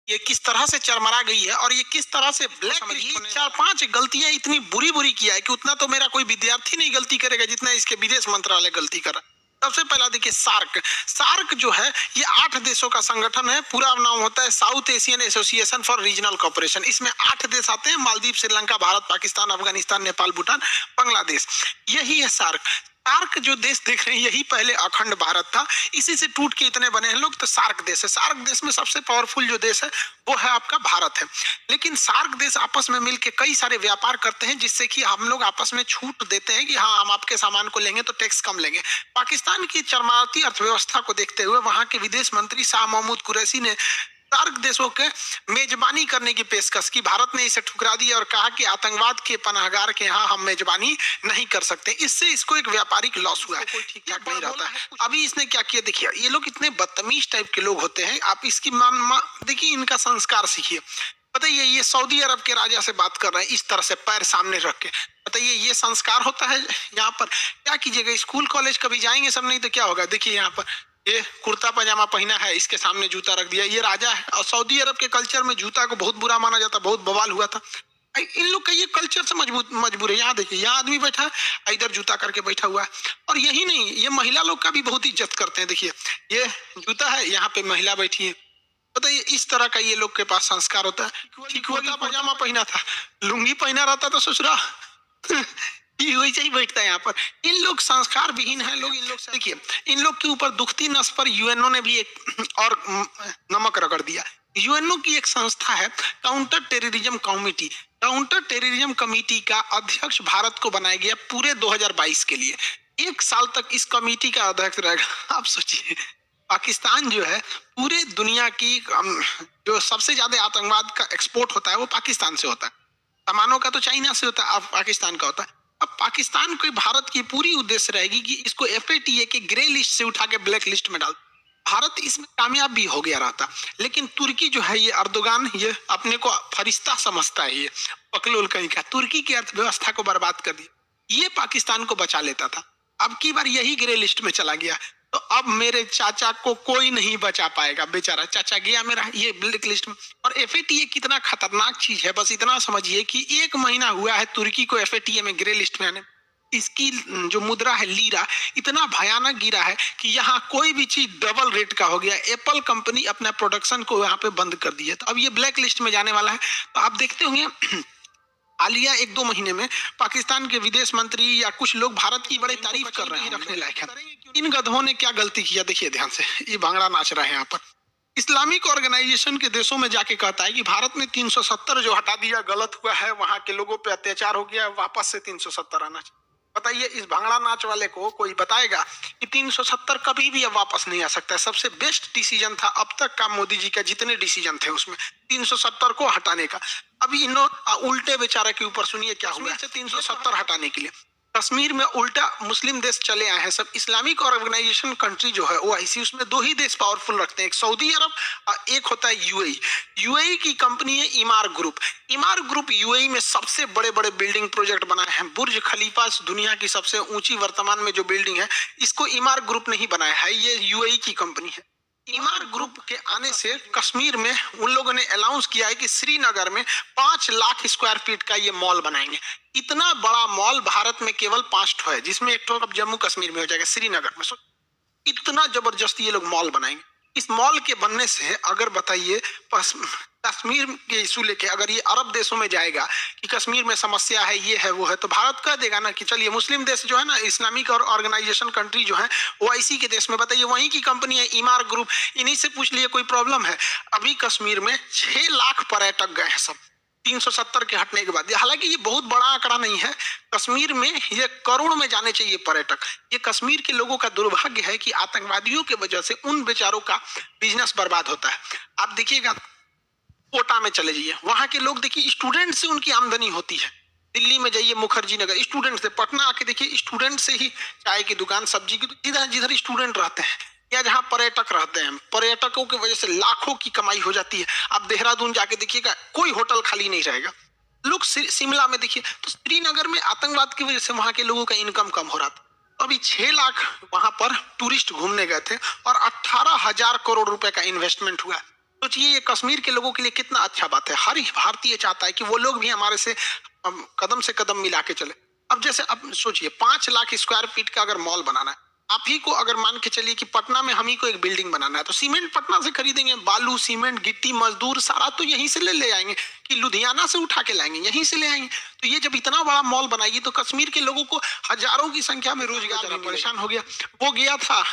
ये किस तरह से चरमरा गई है और ये किस तरह से ब्लैक लिस्ट 4-5 गलतियां इतनी बुरी बुरी किया है कि उतना तो मेरा कोई विद्यार्थी नहीं गलती करेगा जितना इसके विदेश मंत्रालय गलती कर रहा है। सबसे पहला देखिए सार्क। सार्क जो है ये 8 देशों का संगठन है, पूरा नाम होता है South Asian Association for Regional Cooperation. इसमें 8 देश आते हैं, मालदीव, श्रीलंका, भारत, पाकिस्तान, अफगानिस्तान, नेपाल, भूटान, बांग्लादेश। यही है सार्क। सार्क जो देश देख रहे हैं यही पहले अखंड भारत था, इसी से टूट के इतने बने हैं लोग। तो सार्क देश है। सार्क देश में सबसे पावरफुल जो देश है वो है आपका भारत है। लेकिन सार्क देश आपस में मिलकर कई सारे व्यापार करते हैं जिससे कि हम लोग आपस में छूट देते हैं कि हाँ हम आपके सामान को लेंगे तो टैक्स कम लेंगे। पाकिस्तान की चरमराती अर्थव्यवस्था को देखते हुए वहां के विदेश मंत्री शाह महमूद कुरैशी ने सार्क देशों के मेजबानी करने की पेशकश की। भारत ने इसे ठुकरा दिया और कहा कि आतंकवाद के पनाहगार के यहाँ हम मेजबानी नहीं कर सकते। इससे इसको एक व्यापारिक लॉस हुआ है, कोई ठीक ठाक नहीं रहता है। अभी इसने क्या किया देखिए, ये लोग इतने बदतमीज टाइप के लोग होते हैं, आप इसकी देखिए इनका संस्कार सीखिए। बताइए ये सऊदी अरब के राजा से बात कर रहे हैं इस तरह से पैर सामने रख के, बताइए ये संस्कार होता है? यहाँ पर क्या कीजिएगा, स्कूल कॉलेज कभी जाएंगे सब, नहीं तो क्या होगा। देखिए यहाँ पर ये कुर्ता पजामा पहना है, इसके सामने जूता रख दिया, ये राजा है। और सऊदी अरब के कल्चर में जूता को बहुत बुरा माना जाता, बहुत बवाल हुआ था। इन लोग का ये कल्चर से मजबूर है। यहाँ देखिए, यहाँ आदमी बैठा है, इधर जूता करके बैठा हुआ है। और यही नहीं, ये महिला लोग का भी बहुत इज्जत करते हैं। देखिए ये जूता है, यहाँ पे महिला बैठी है। बताइए इस तरह का ये लोग के पास संस्कार होता है। ठीक हुआ पजामा पहना था, लुंगी पहना रहता तो ससुरा वैसे ही बैठता है यहाँ पर। इन लोग संस्कार विहीन है लोग। इन लोग देखिए, इन लोग के ऊपर दुखती नस पर यूएनओ ने भी एक और नमक रगड़ दिया। यूएनओ की एक संस्था है counter terrorism committee. Counter terrorism committee का अध्यक्ष भारत को बनाया गया पूरे 2022 के लिए। 1 साल तक इस कमेटी का अध्यक्ष रहेगा। आप सोचिए, पाकिस्तान जो है पूरे दुनिया की जो सबसे ज्यादा आतंकवाद का एक्सपोर्ट होता है वो पाकिस्तान से होता है। सामानों का तो चाइना से होता है, अब पाकिस्तान का होता है। अब पाकिस्तान को भारत की पूरी उद्देश्य रहेगी कि इसको एफएटीए के ग्रे लिस्ट से उठा के ब्लैक लिस्ट में डाल। भारत इसमें कामयाब भी हो गया रहता, लेकिन तुर्की जो है ये अर्दोगान ये अपने को फरिश्ता समझता है, ये पकलोल कहीं का, तुर्की की अर्थव्यवस्था को बर्बाद कर दिया। ये पाकिस्तान को बचा लेता था, अब की बार यही ग्रे लिस्ट में चला गया। तो अब मेरे चाचा को कोई नहीं बचा पाएगा, बेचारा चाचा गया मेरा ये ब्लैक लिस्ट में। और एफएटीए कितना खतरनाक चीज है, बस इतना समझिए कि 1 महीना हुआ है तुर्की को एफएटीए में ग्रे लिस्ट में आने। इसकी जो मुद्रा है लीरा इतना भयानक गिरा है कि यहाँ कोई भी चीज डबल रेट का हो गया। एप्पल कंपनी अपना प्रोडक्शन को यहाँ पे बंद कर दी है, तो अब ये ब्लैक लिस्ट में जाने वाला है। तो आप देखते होंगे हालिया 1-2 महीने में पाकिस्तान के विदेश मंत्री या कुछ लोग भारत की बड़ी तारीफ कर रहे हैं, रखने लायक है। इन गधों ने क्या गलती किया देखिए ध्यान से, ये भांगड़ा नाच रहे हैं यहाँ पर। इस्लामिक ऑर्गेनाइजेशन के देशों में जाके कहता है कि भारत ने 370 जो हटा दिया गलत हुआ है, वहां के लोगों पे अत्याचार हो गया, वापस से 370 आना चाहिए। बताइए इस भांगड़ा नाच वाले को कोई बताएगा कि 370 कभी भी अब वापस नहीं आ सकता है। सबसे बेस्ट डिसीजन था अब तक का मोदी जी का, जितने डिसीजन थे उसमें 370 को हटाने का। अभी इन उल्टे बेचारे के ऊपर सुनिए क्या हुआ 370 हटाने के लिए। कश्मीर में उल्टा मुस्लिम देश चले आए हैं सब। इस्लामिक ऑर्गेनाइजेशन कंट्री जो है ओआईसी, उसमें 2 ही देश पावरफुल रखते हैं, एक सऊदी अरब और एक होता है यूएई। यूएई की कंपनी है इमार ग्रुप। इमार ग्रुप यूएई में सबसे बड़े बड़े बिल्डिंग प्रोजेक्ट बनाए हैं। बुर्ज खलीफा दुनिया की सबसे ऊंची वर्तमान में जो बिल्डिंग है, इसको इमार ग्रुप ने ही बनाया है, ये यूएई की कंपनी है। इमार ग्रुप के आने से कश्मीर में उन लोगों ने अनाउंस किया है कि श्रीनगर में 5 लाख स्क्वायर फीट का ये मॉल बनाएंगे। इतना बड़ा मॉल भारत में केवल 5 ठो है, जिसमें एक ठो अब जम्मू कश्मीर में हो जाएगा, श्रीनगर में। इतना जबरदस्त ये लोग मॉल बनाएंगे। इस मॉल के बनने से अगर बताइए कश्मीर के इशू लेके अगर ये अरब देशों में जाएगा कि कश्मीर में समस्या है, ये है वो है, तो भारत कह देगा ना कि चलिए मुस्लिम देश जो है ना, इस्लामिक और ऑर्गेनाइजेशन कंट्री जो है ओआईसी के देश में, बताइए वहीं की कंपनी है इमार ग्रुप, इन्हीं से पूछ लिए कोई प्रॉब्लम है। अभी कश्मीर में 6 लाख पर्यटक गए हैं सब 370 के हटने के बाद। हालांकि ये बहुत बड़ा आंकड़ा नहीं है, कश्मीर में ये करोड़ में जाने चाहिए पर्यटक। ये कश्मीर के लोगों का दुर्भाग्य है कि आतंकवादियों के वजह से उन बेचारों का बिजनेस बर्बाद होता है। आप देखिएगा कोटा में चले जाइए, वहां के लोग देखिए स्टूडेंट से उनकी आमदनी होती है। दिल्ली में जाइए मुखर्जी नगर, स्टूडेंट से। पटना आके देखिए स्टूडेंट से ही चाय की दुकान, सब्जी की, जिधर जिधर स्टूडेंट रहते हैं या जहाँ पर्यटक रहते हैं, पर्यटकों की वजह से लाखों की कमाई हो जाती है। आप देहरादून जाके देखिएगा कोई होटल खाली नहीं रहेगा। लोग शिमला में देखिए, तो श्रीनगर में आतंकवाद की वजह से वहां के लोगों का इनकम कम हो रहा था। अभी 6 लाख वहां पर टूरिस्ट घूमने गए थे और 18,000 करोड़ रुपए का इन्वेस्टमेंट हुआ। सोचिए ये कश्मीर के लोगों के लिए कितना अच्छा बात है। हर भारतीय चाहता है कि वो लोग भी हमारे से कदम से कदम मिला के चले। अब जैसे अब सोचिए 5 लाख स्क्वायर फीट का अगर मॉल बनाना है, आप ही को अगर मान के चलिए कि पटना में हम ही को एक बिल्डिंग बनाना है, तो सीमेंट पटना से खरीदेंगे, बालू सीमेंट गिट्टी मजदूर सारा तो यहीं से ले आएंगे कि लुधियाना से उठा के लाएंगे, यहीं से ले आएंगे। तो ये जब इतना बड़ा मॉल बनाएगी तो कश्मीर के लोगों को हजारों की संख्या में रोजगार परेशान हो गया। वो गया था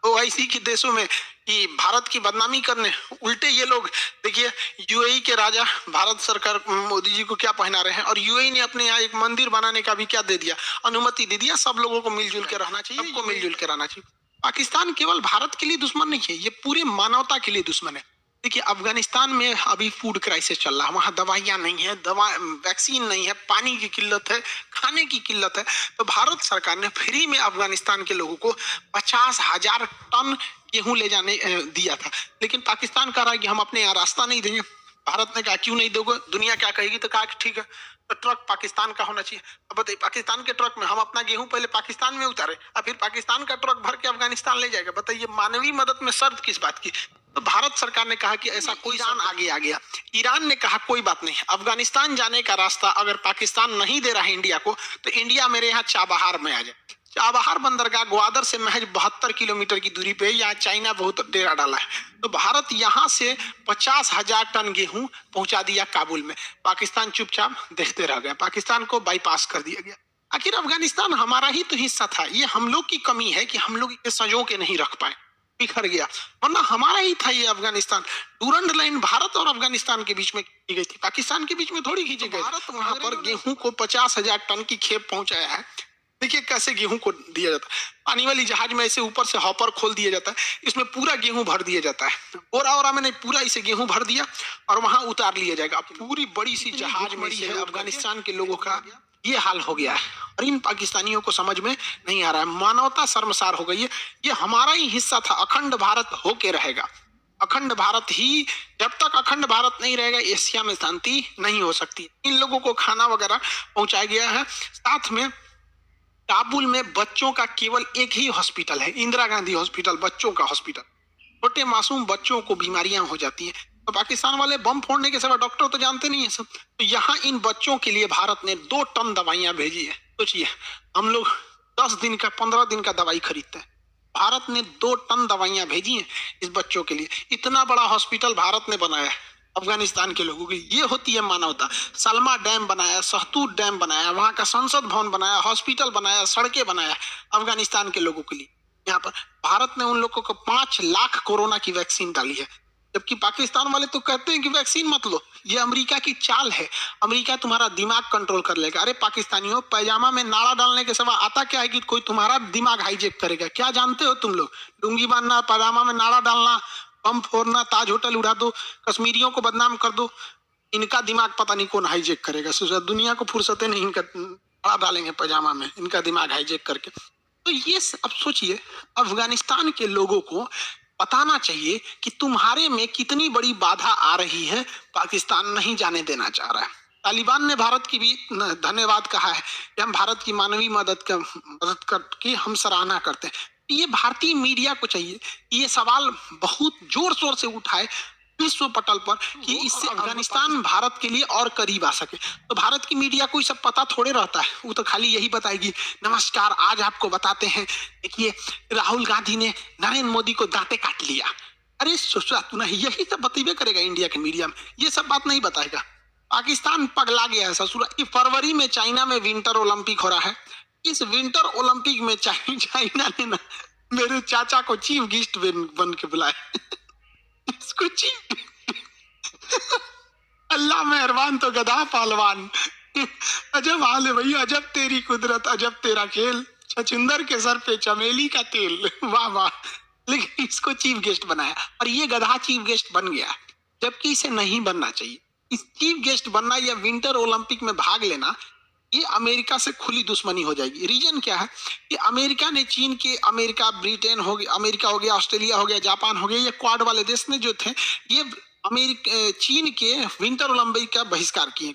ओआईसी के देशों में कि भारत की बदनामी करने, उल्टे ये लोग देखिए यूएई के राजा भारत सरकार मोदी जी को क्या पहना रहे हैं, और यूएई ने अपने यहाँ एक मंदिर बनाने का भी क्या दे दिया, अनुमति दे दिया। सब लोगों को मिलजुल के रहना चाहिए, सबको मिलजुल के रहना चाहिए। पाकिस्तान केवल भारत के लिए दुश्मन नहीं है, ये पूरे मानवता के लिए दुश्मन है। देखिए अफगानिस्तान में अभी फूड क्राइसिस चल रहा है, वहाँ दवाइयाँ नहीं है, वैक्सीन नहीं है, पानी की किल्लत है, खाने की किल्लत है। तो भारत सरकार ने फ्री में अफगानिस्तान के लोगों को 50,000 टन गेहूं ले जाने दिया था, लेकिन पाकिस्तान कह रहा है कि हम अपने यहाँ रास्ता नहीं देंगे। भारत ने कहा क्यों नहीं दोगे, दुनिया क्या कहेगी, तो कहा ठीक है तो ट्रक पाकिस्तान का होना चाहिए। अब बताइए पाकिस्तान के ट्रक में हम अपना गेहूं पहले पाकिस्तान में उतारे और फिर पाकिस्तान का ट्रक भर के अफगानिस्तान ले जाएगा। बताइए मानवीय मदद में शर्त किस बात की। तो भारत सरकार ने कहा कि ऐसा कोई ईरान आगे आ गया। ईरान ने कहा कोई बात नहीं, अफगानिस्तान जाने का रास्ता अगर पाकिस्तान नहीं दे रहा है इंडिया को, तो इंडिया मेरे यहाँ चाबहार में आ जाए। चाबहार बंदरगाह ग्वादर से महज 72 किलोमीटर की दूरी पे, यहाँ चाइना बहुत डेरा डाला है। तो भारत यहाँ से 50,000 टन गेहूं पहुंचा दिया काबुल में। पाकिस्तान चुपचाप देखते रह गया, पाकिस्तान को बाईपास कर दिया गया। आखिर अफगानिस्तान हमारा ही तो हिस्सा था, ये हम लोग की कमी है कि हम लोग इसे संजो के नहीं रख पाए, बिखर गया, वरना हमारा ही था ये अफगानिस्तान। डूरंड लाइन भारत और अफगानिस्तान के बीच में की गई थी, पाकिस्तान के बीच में थोड़ी खींची गई। भारत वहां पर गेहूं को 50,000 टन की खेप पहुंचाया है। देखिए कैसे गेहूं को दिया जाता है, पानी वाली जहाज में ऐसे ऊपर से हॉपर खोल दिया जाता है, इसमें पूरा गेहूं भर दिया जाता है, बोरा में नहीं, पूरा इसे गेहूं भर दिया और वहां उतार लिया जाएगा। पूरी बड़ी सी जहाज में से अफगानिस्तान के लोगों का ये हाल हो गया है और इन पाकिस्तानियों को समझ में नहीं आ रहा है। मानवता शर्मसार हो गई है, ये हमारा ही हिस्सा था, अखंड भारत होके रहेगा। अखंड भारत ही, जब तक अखंड भारत नहीं रहेगा एशिया में शांति नहीं हो सकती। इन लोगों को खाना वगैरह पहुंचाया गया है। साथ में काबुल में बच्चों का केवल एक ही हॉस्पिटल है, इंदिरा गांधी हॉस्पिटल, बच्चों का हॉस्पिटल। छोटे मासूम बच्चों को बीमारियां हो जाती हैं, तो पाकिस्तान वाले बम फोड़ने के सिवा डॉक्टर तो जानते नहीं है सब। तो यहाँ इन बच्चों के लिए भारत ने 2 टन दवाइयां भेजी है। सोचिए हम लोग 10 दिन का 15 दिन का दवाई खरीदते हैं, भारत ने 2 टन दवाइयां भेजी हैं इस बच्चों के लिए। इतना बड़ा हॉस्पिटल भारत ने बनाया है अफगानिस्तान के लोगों की, ये होती है मानवता। सलमा डैम बनाया, सहतूत डैम बनाया, वहां का संसद भवन बनाया, हॉस्पिटल बनाया, सड़कें बनाया अफगानिस्तान के लोगों के लिए। यहाँ पर भारत ने उन लोगों को 5 लाख कोरोना की वैक्सीन डाली है, जबकि पाकिस्तान वाले तो कहते हैं कि वैक्सीन मत लो, ये अमेरिका की चाल है, अमेरिका तुम्हारा दिमाग कंट्रोल कर लेगा। अरे पाकिस्तानियों, पैजामा में नाड़ा डालने के सिवा आता क्या है कि कोई तुम्हारा दिमाग हाईजेक करेगा? क्या जानते हो तुम लोग? लुंगी बांधना, पैजामा में नाड़ा डालना, बम फोड़ना, ताज होटल उड़ा दो, कश्मीरियों को बदनाम कर दो, इनका दिमाग पता नहीं कौन हाईजेक करेगा। दुनिया को फुर्सतें नहीं, नाड़ा डालेंगे पैजामा में, इनका दिमाग हाईजेक करके। तो ये अब सोचिए अफगानिस्तान के लोगों को बताना चाहिए कि तुम्हारे में कितनी बड़ी बाधा आ रही है, पाकिस्तान नहीं जाने देना चाह रहा है। तालिबान ने भारत की भी धन्यवाद कहा है कि हम भारत की मानवीय मदद करके हम सराहना करते हैं। ये भारतीय मीडिया को चाहिए कि ये सवाल बहुत जोर शोर से उठाए विश्व पटल पर कि इससे अफगानिस्तान भारत के लिए और करीब आ सके। तो भारत की मीडिया को सब पता थोड़े रहता है, वो तो खाली यही बताएगी, नमस्कार आज आपको बताते हैं देखिए राहुल गांधी ने नरेंद्र मोदी को दांते काट लिया। अरे सोचा तू नहीं, यही सब बतेबे करेगा इंडिया के मीडिया में, ये सब बात नहीं बताएगा। पाकिस्तान पगला गया है ससुरा। फरवरी में चाइना में विंटर ओलंपिक हो रहा है, इस विंटर ओलंपिक में चाइना ने ना मेरे चाचा को चीफ गेस्ट बन के बुलाया। इसको अल्लाह मेहरबान तो गधा पहलवान। अजब हाल है भैया, अजब तेरी कुदरत, अजब तेरा खेल, छछुंदर के सर पे चमेली का तेल, वाह वाह। लेकिन इसको चीफ गेस्ट बनाया और ये गधा चीफ गेस्ट बन गया, जबकि इसे नहीं बनना चाहिए। इस चीफ गेस्ट बनना या विंटर ओलंपिक में भाग लेना, ये अमेरिका से खुली दुश्मनी हो जाएगी। रीजन क्या है कि अमेरिका ने चीन के, अमेरिका ब्रिटेन हो गया, अमेरिका हो गया, ऑस्ट्रेलिया हो गया, जापान हो गया, ये क्वाड वाले देश ने जो थे ये चीन के विंटर ओलंपिक का बहिष्कार किए।